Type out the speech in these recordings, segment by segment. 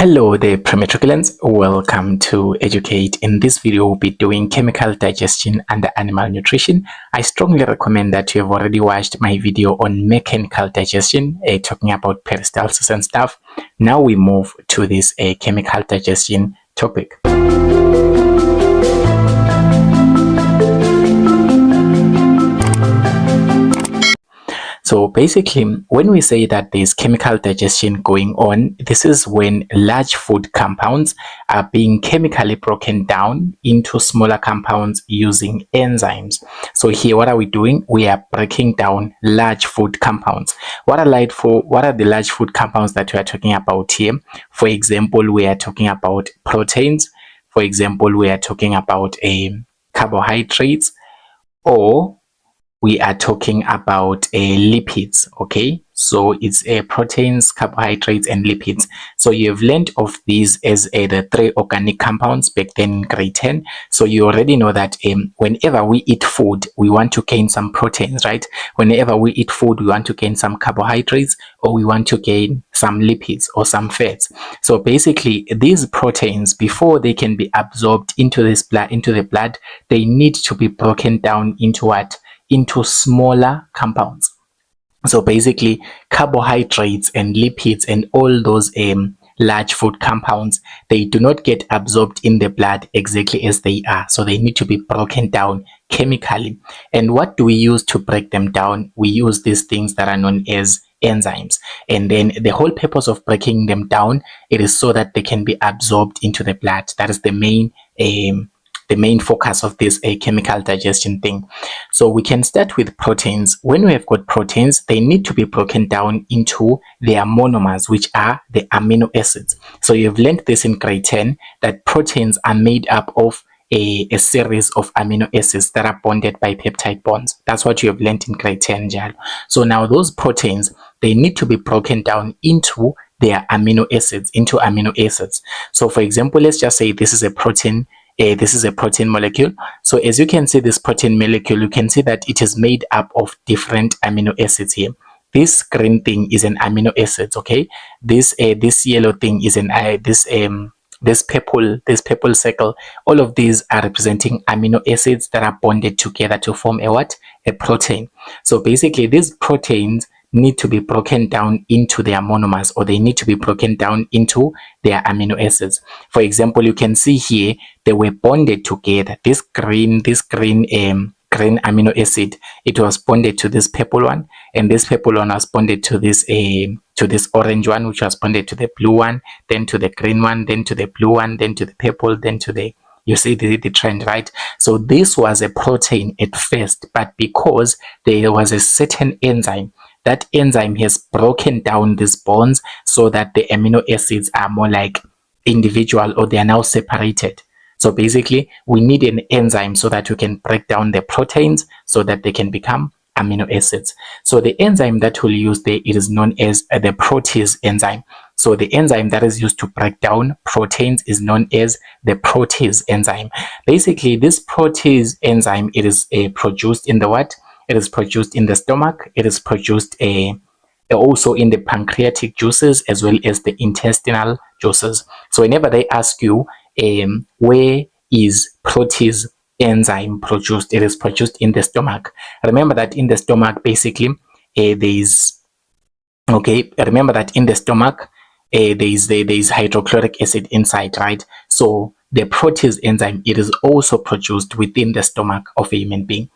Hello there, Prematriculants. Welcome to Educate. In this video, we'll be doing chemical digestion and animal nutrition. I strongly recommend that you have already watched my video on mechanical digestion, talking about peristalsis and stuff. Now we move to this chemical digestion topic. So basically, when we say that there's chemical digestion going on, this is when large food compounds are being chemically broken down into smaller compounds using enzymes. So here, what are we doing? We are breaking down large food compounds. What are the large food compounds that we are talking about here? For example, we are talking about proteins. For example, we are talking about carbohydrates, or we are talking about lipids. Okay, so it's proteins, carbohydrates, and lipids. So you have learned of these as the three organic compounds back then in grade 10. So you already know that whenever we eat food, we want to gain some proteins, right? Whenever we eat food, we want to gain some carbohydrates, or we want to gain some lipids or some fats. So basically, these proteins, before they can be absorbed into the blood, they need to be broken down into what? Into smaller compounds. So basically, carbohydrates and lipids and all those large food compounds, they do not get absorbed in the blood exactly as they are. So they need to be broken down chemically. And what do we use to break them down? We use these things that are known as enzymes. And then the whole purpose of breaking them down, it is so that they can be absorbed into the blood. That is the main focus of this chemical digestion thing. So we can start with proteins. When we have got proteins, they need to be broken down into their monomers, which are the amino acids. So you've learned this in grade 10, that proteins are made up of a series of amino acids that are bonded by peptide bonds. That's what you have learned in grade 10, Jalo. So now those proteins, they need to be broken down into their amino acids, So for example, let's just say this is a protein. This is a protein molecule. So as you can see, this protein molecule, you can see that it is made up of different amino acids here. This green thing is an amino acid, okay? This yellow thing is this purple circle. All of these are representing amino acids that are bonded together to form a protein. So basically, these proteins need to be broken down into their monomers, or they need to be broken down into their amino acids. For example, you can see here they were bonded together. This green amino acid, it was bonded to this purple one, and this purple one was bonded to this orange one, which was bonded to the blue one, then to the green one, then to the blue one, then to the purple, then to the, you see the trend, right? So this was a protein at first, but because there was a certain enzyme, that enzyme has broken down these bonds so that the amino acids are more like individual, or they are now separated. So basically, we need an enzyme so that we can break down the proteins so that they can become amino acids. So the enzyme that we'll use there, it is known as the protease enzyme. So the enzyme that is used to break down proteins is known as the protease enzyme. Basically, this protease enzyme, it is produced in the what? It is produced in the stomach. It is produced also in the pancreatic juices as well as the intestinal juices. So whenever they ask you where is protease enzyme produced, it is produced in the stomach. Remember that in the stomach, basically, remember that in the stomach, there is hydrochloric acid inside, right? So the protease enzyme, it is also produced within the stomach of a human being.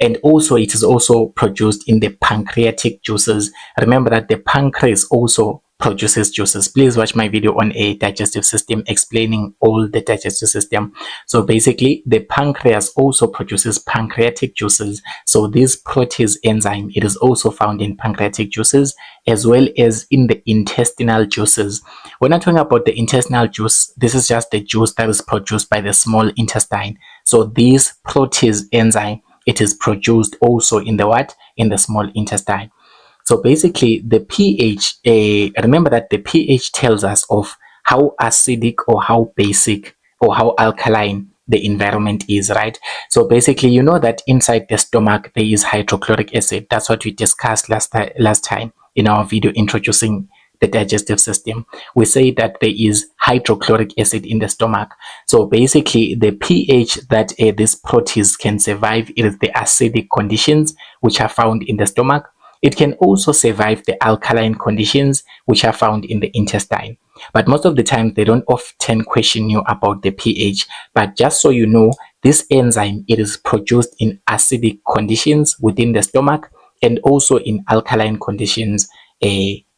And also it is also produced in the pancreatic juices. Remember that the pancreas also produces juices. Please watch my video on a digestive system explaining all the digestive system. So basically, the pancreas also produces pancreatic juices. So this protease enzyme, it is also found in pancreatic juices as well as in the intestinal juices. When I'm talking about the intestinal juice, this is just the juice that is produced by the small intestine. So this protease enzyme, it is produced also in the what? In the small intestine. So basically, the pH, remember that the pH tells us of how acidic or how basic or how alkaline the environment is, right? So basically, you know that inside the stomach, there is hydrochloric acid. That's what we discussed last time in our video introducing the digestive system. We say that there is hydrochloric acid in the stomach. So basically the pH that this protease can survive is the acidic conditions which are found in the stomach. It can also survive the alkaline conditions which are found in the intestine. But most of the time they don't often question you about the pH. But just so you know, this enzyme, it is produced in acidic conditions within the stomach and also in alkaline conditions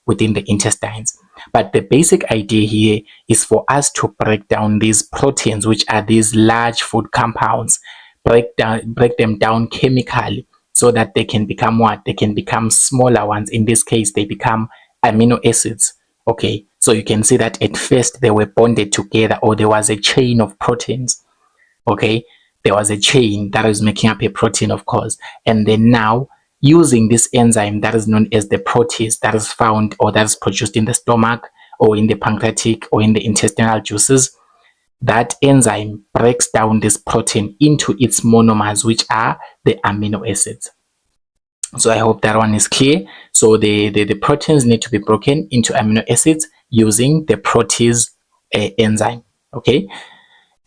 within the intestines. But the basic idea here is for us to break down these proteins, which are these large food compounds, break them down chemically so that they can become what? They can become smaller ones. In this case, they become amino acids. Okay, so you can see that at first they were bonded together, or there was a chain of proteins. Okay, there was a chain that was making up a protein, of course, and then now using this enzyme that is known as the protease that is found or that is produced in the stomach or in the pancreatic or in the intestinal juices, that enzyme breaks down this protein into its monomers, which are the amino acids. So I hope that one is clear. So the proteins need to be broken into amino acids using the protease enzyme. Okay,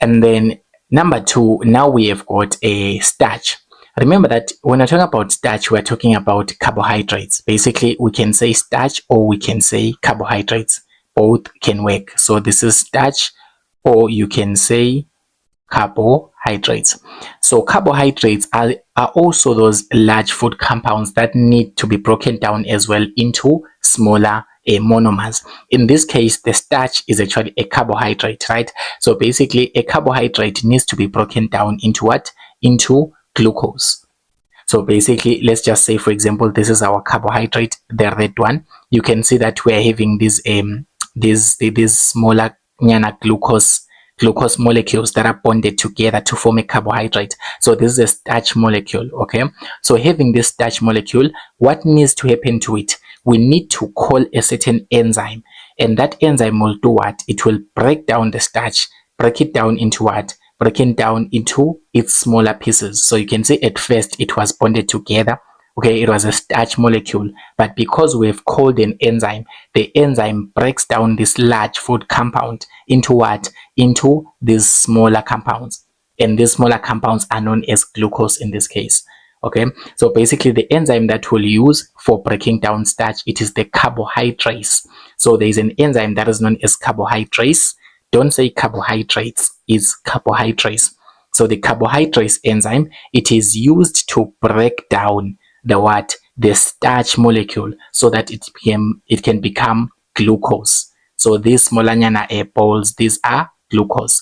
and then number two, now we have got a starch. Remember that when we're talking about starch, we're talking about carbohydrates. Basically, we can say starch or we can say carbohydrates. Both can work. So this is starch, or you can say carbohydrates. So carbohydrates are also those large food compounds that need to be broken down as well into smaller monomers. In this case, the starch is actually a carbohydrate, right? So basically a carbohydrate needs to be broken down into what? Into glucose. So basically, let's just say, for example, this is our carbohydrate, the red one. You can see that we are having these smaller glucose molecules that are bonded together to form a carbohydrate. So this is a starch molecule. Okay, so having this starch molecule, what needs to happen to it? We need to call a certain enzyme, and that enzyme will do what? It will break down the starch, break it down into what? Breaking down into its smaller pieces. So you can see at first it was bonded together. Okay, it was a starch molecule, but because we've called an enzyme, the enzyme breaks down this large food compound into what? Into these smaller compounds, and these smaller compounds are known as glucose in this case. Okay, so basically the enzyme that we'll use for breaking down starch, it is the carbohydrase. So there is an enzyme that is known as carbohydrase. Don't say carbohydrates, it's carbohydrase. So the carbohydrase enzyme, it is used to break down the what? The starch molecule so that it can become glucose. So these smaller balls, these are glucose.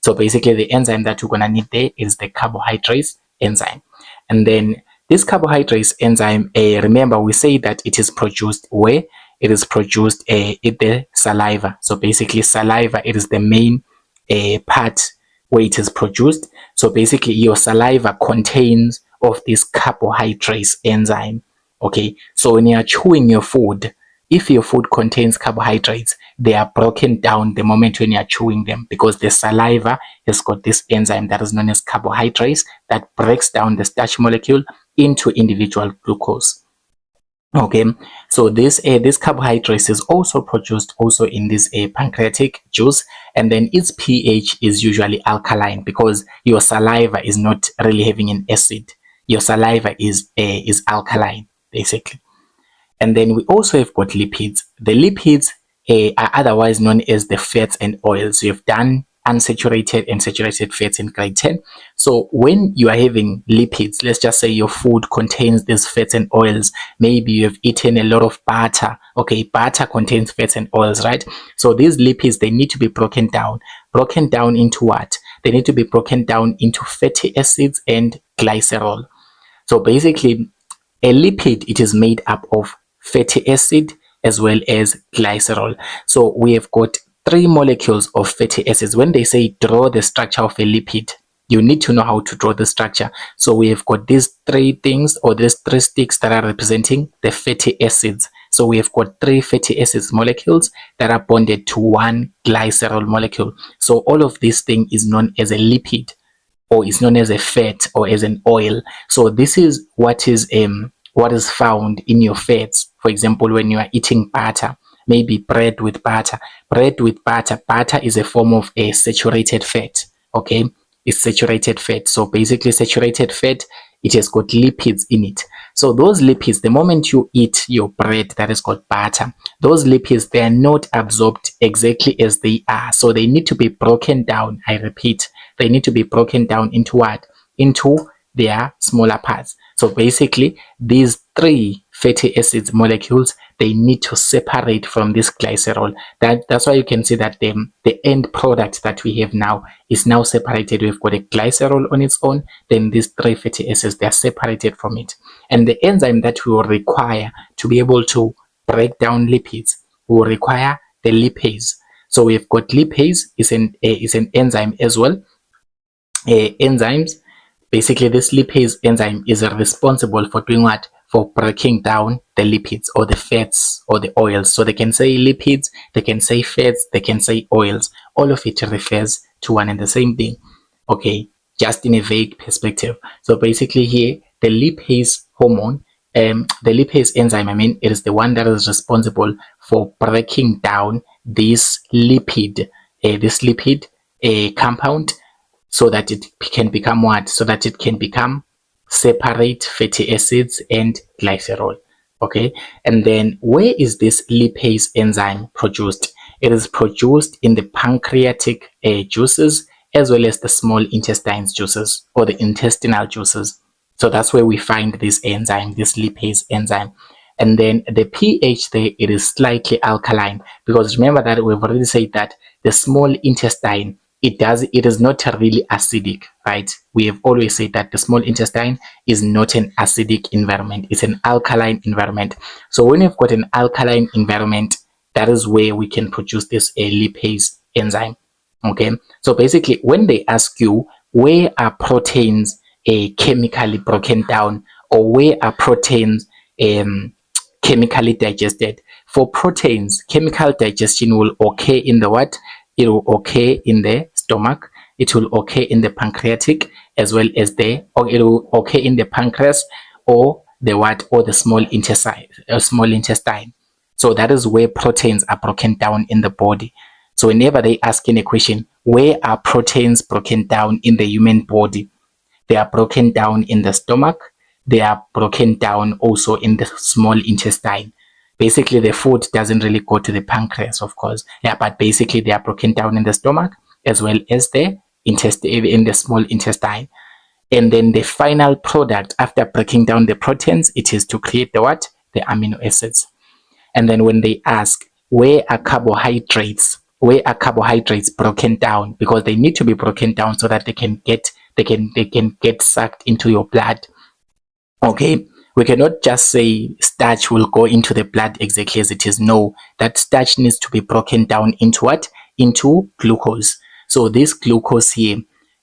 So basically the enzyme that you're gonna need there is the carbohydrase enzyme. And then this carbohydrase enzyme, remember we say that it is produced where? It is produced in the saliva. So basically saliva, it is the main part where it is produced. So basically your saliva contains of this carbohydrase enzyme. Okay, so when you are chewing your food, if your food contains carbohydrates, they are broken down the moment when you are chewing them, because the saliva has got this enzyme that is known as carbohydrase that breaks down the starch molecule into individual glucose. Okay, so this carbohydrate is also produced also in this pancreatic juice, and then its pH is usually alkaline because your saliva is not really having an acid. Your saliva is alkaline basically. And then we also have got lipids. The lipids are otherwise known as the fats and oils. You've done unsaturated and saturated fats in grade 10. So when you are having lipids, let's just say your food contains these fats and oils. Maybe you have eaten a lot of butter. Okay, butter contains fats and oils, right? So these lipids, they need to be broken down. Broken down into what? They need to be broken down into fatty acids and glycerol. So basically, a lipid, it is made up of fatty acid as well as glycerol. So we have got three molecules of fatty acids. When they say draw the structure of a lipid, you need to know how to draw the structure. So we have got these three things, or these three sticks that are representing the fatty acids. So we have got three fatty acids molecules that are bonded to one glycerol molecule. So all of this thing is known as a lipid, or is known as a fat or as an oil. So this is what is what is found in your fats. For example, when you are eating butter, maybe bread with butter. Bread with butter, butter is a form of a saturated fat, okay? It's saturated fat. So basically saturated fat, it has got lipids in it. So those lipids, the moment you eat your bread that is called butter, those lipids, they are not absorbed exactly as they are. So they need to be broken down. I repeat, they need to be broken down into what? Into their smaller parts. So basically, these three fatty acids molecules, they need to separate from this glycerol. That's why you can see that the end product that we have now is now separated. We've got a glycerol on its own, then these three fatty acids, they are separated from it. And the enzyme that we will require to be able to break down lipids will require the lipase. So we've got lipase is an enzyme as well. Enzymes, basically this lipase enzyme is responsible for doing what? For breaking down the lipids or the fats or the oils. So they can say lipids, they can say fats, they can say oils. All of it refers to one and the same thing. Okay, just in a vague perspective. So basically here, the lipase hormone, the lipase enzyme, it is the one that is responsible for breaking down this lipid compound, so that it can become what? So that it can become separate fatty acids and glycerol. Okay, and then where is this lipase enzyme produced? It is produced in the pancreatic juices, as well as the small intestine juices or the intestinal juices. So that's where we find this enzyme, this lipase enzyme. And then the pH there, it is slightly alkaline, because remember that we've already said that the small intestine, it is not really acidic, right? We have always said that the small intestine is not an acidic environment, it's an alkaline environment. So when you've got an alkaline environment, that is where we can produce this lipase enzyme. Okay, so basically when they ask you where are proteins chemically broken down, or where are proteins chemically digested, for proteins, chemical digestion will occur in the what? It will occur in the stomach, it will occur in the pancreatic, as well as or it will occur in the pancreas, or the what? Or the small intestine. So that is where proteins are broken down in the body. So whenever they ask in a question, where are proteins broken down in the human body? They are broken down in the stomach. They are broken down also in the small intestine. Basically, the food doesn't really go to the pancreas, of course. Yeah, but basically they are broken down in the stomach, as well as the intestine, in the small intestine. And then the final product after breaking down the proteins, it is to create the what? The amino acids. And then when they ask, where are carbohydrates? Where are carbohydrates broken down? Because they need to be broken down so that they can get sucked into your blood. Okay, we cannot just say starch will go into the blood exactly as it is. No, that starch needs to be broken down into what? Into glucose. So this glucose here,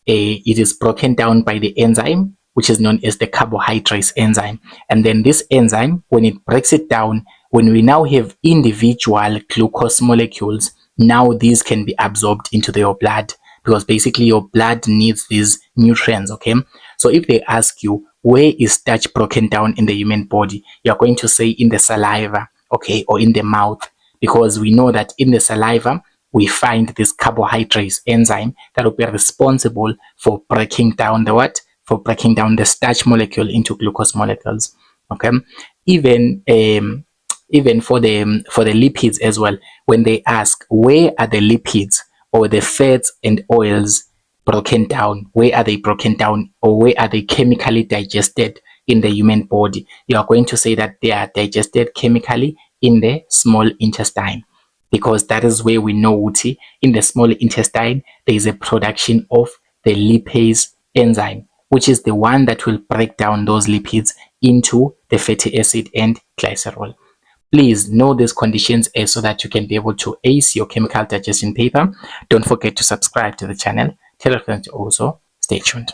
it is broken down by the enzyme, which is known as the carbohydrate enzyme. And then this enzyme, when it breaks it down, when we now have individual glucose molecules, now these can be absorbed into your blood, because basically your blood needs these nutrients. Okay, so if they ask you where is starch broken down in the human body, you're going to say in the saliva, okay, or in the mouth, because we know that in the saliva we find this carbohydrate enzyme that will be responsible for breaking down the what? For breaking down the starch molecule into glucose molecules. Okay, even for the lipids as well, when they ask where are the lipids or the fats and oils broken down, where are they broken down, or where are they chemically digested in the human body, you are going to say that they are digested chemically in the small intestine, because that is where we know in the small intestine there is a production of the lipase enzyme, which is the one that will break down those lipids into the fatty acid and glycerol. Please know these conditions so that you can be able to ace your chemical digestion paper. Don't forget to subscribe to the channel. Tell your friends to also stay tuned.